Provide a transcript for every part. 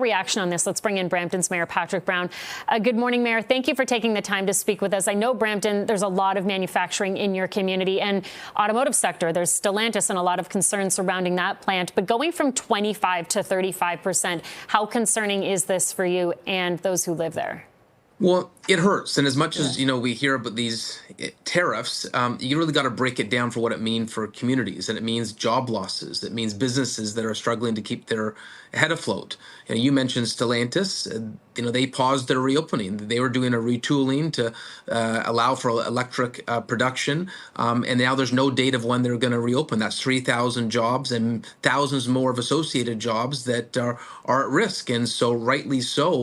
reaction on this. Let's bring in Brampton's Mayor Patrick Brown. Good morning, Mayor. Thank you for taking the time to speak with us. I know, Brampton, there's a lot of manufacturing in your community and automotive sector. There's Stellantis and a lot of concerns surrounding that plant. But going from 25 to 35%, how concerning is this for you and those who live there? Well, it hurts. And as much as, we hear about these tariffs, you really got to break it down for what it means for communities. And it means job losses. It means businesses that are struggling to keep their head afloat. You mentioned Stellantis. They paused their reopening. They were doing a retooling to allow for electric production. And now there's no date of when they're going to reopen. That's 3,000 jobs and thousands more of associated jobs that are at risk. And so rightly so,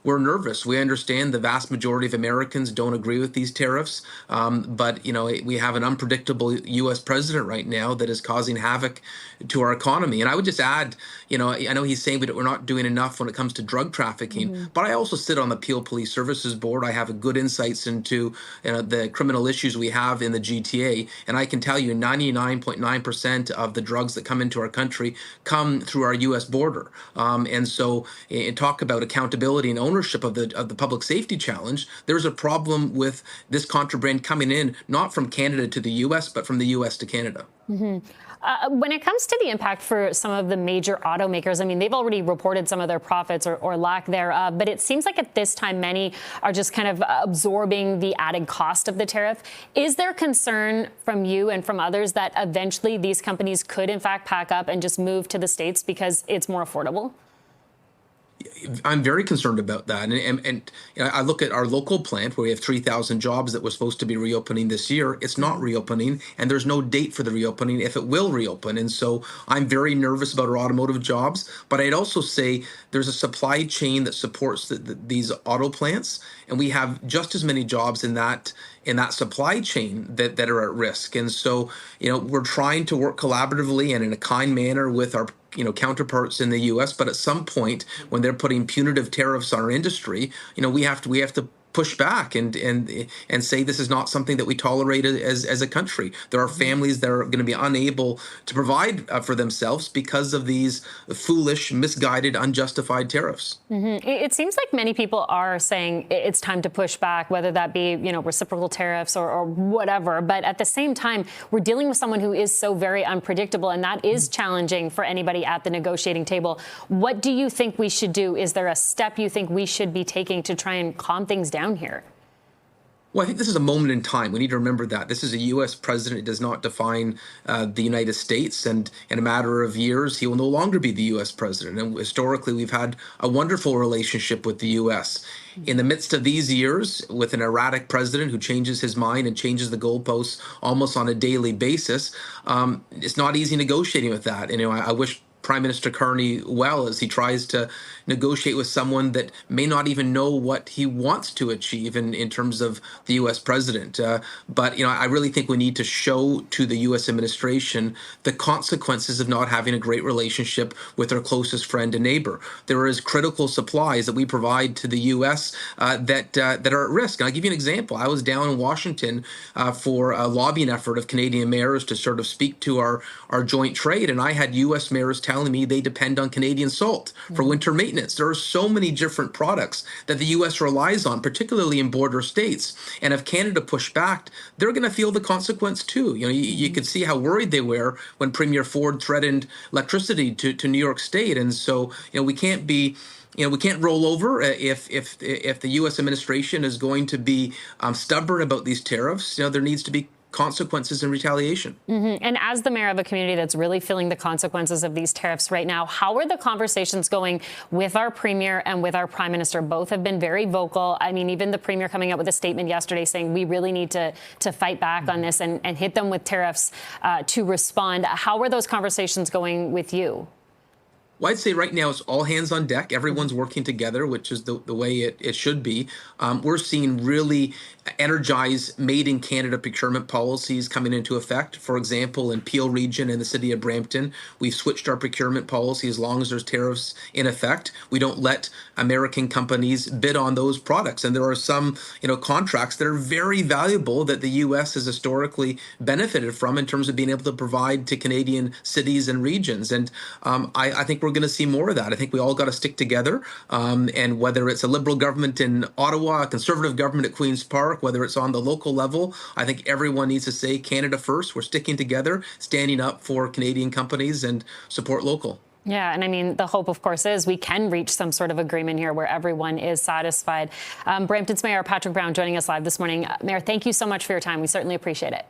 we're nervous. We understand the vast majority of Americans don't agree with these tariffs, but we have an unpredictable U.S. president right now that is causing havoc to our economy. And I would just add, I know he's saying we're not doing enough when it comes to drug trafficking, but I also sit on the Peel Police Services Board. I have good insights into the criminal issues we have in the GTA, and I can tell you 99.9% of the drugs that come into our country come through our U.S. border. And so, talk about accountability and ownership of the public safety challenge. There's a problem with this contraband coming in, not from Canada to the U.S., but from the U.S. to Canada. When it comes to the impact for some of the major automakers, I mean, they've already reported some of their profits or lack thereof, but it seems like at this time, many are just kind of absorbing the added cost of the tariff. Is there concern from you and from others that eventually these companies could, in fact, pack up and just move to the States because it's more affordable? I'm very concerned about that. And I look at our local plant where we have 3,000 jobs that were supposed to be reopening this year. It's not reopening, and there's no date for the reopening if it will reopen. And so I'm very nervous about our automotive jobs. But I'd also say there's a supply chain that supports these auto plants, and we have just as many jobs in that supply chain that are at risk. And so, we're trying to work collaboratively and in a kind manner with our counterparts in the U.S. But at some point, when they're putting punitive tariffs on our industry, we have to push back and say this is not something that we tolerate as a country. There are families that are going to be unable to provide for themselves because of these foolish, misguided, unjustified tariffs. It seems like many people are saying it's time to push back, whether that be reciprocal tariffs or whatever. But at the same time, we're dealing with someone who is so very unpredictable, and that is challenging for anybody at the negotiating table. What do you think we should do? Is there a step you think we should be taking to try and calm things down here? Well, I think this is a moment in time. We need to remember that. This is a U.S. president. It does not define the United States. And in a matter of years, he will no longer be the U.S. president. And historically, we've had a wonderful relationship with the U.S. In the midst of these years, with an erratic president who changes his mind and changes the goalposts almost on a daily basis, it's not easy negotiating with that. And, I wish Prime Minister Carney well as he tries to negotiate with someone that may not even know what he wants to achieve in terms of the U.S. president. But I really think we need to show to the U.S. administration the consequences of not having a great relationship with our closest friend and neighbor. There is critical supplies that we provide to the U.S. That are at risk. And I'll give you an example. I was down in Washington for a lobbying effort of Canadian mayors to sort of speak to our joint trade, and I had U.S. mayors telling me they depend on Canadian salt for winter maintenance. There are so many different products that the U.S. relies on, particularly in border states. And if Canada pushed back, they're going to feel the consequence too. You could see how worried they were when Premier Ford threatened electricity to New York State. And so, we can't be we can't roll over if the U.S. administration is going to be stubborn about these tariffs. There needs to be consequences and retaliation. And as the mayor of a community that's really feeling the consequences of these tariffs right now, how are the conversations going with our premier and with our prime minister? Both have been very vocal. I mean, even the premier coming out with a statement yesterday saying we really need to fight back on this and hit them with tariffs to respond. How are those conversations going with you? Well, I'd say right now it's all hands on deck. Everyone's working together, which is the way it should be. We're seeing really energized made in Canada procurement policies coming into effect. For example, in Peel region and the city of Brampton, we've switched our procurement policy as long as there's tariffs in effect. We don't let American companies bid on those products. And there are some, contracts that are very valuable that the U.S. has historically benefited from in terms of being able to provide to Canadian cities and regions. And I think we're we're going to see more of that. I think we all got to stick together. And whether it's a Liberal government in Ottawa, a Conservative government at Queen's Park, whether it's on the local level, I think everyone needs to say Canada first. We're sticking together, standing up for Canadian companies and support local. Yeah, and I mean, the hope, of course, is we can reach some sort of agreement here where everyone is satisfied. Brampton's Mayor Patrick Brown joining us live this morning. Mayor, thank you so much for your time. We certainly appreciate it.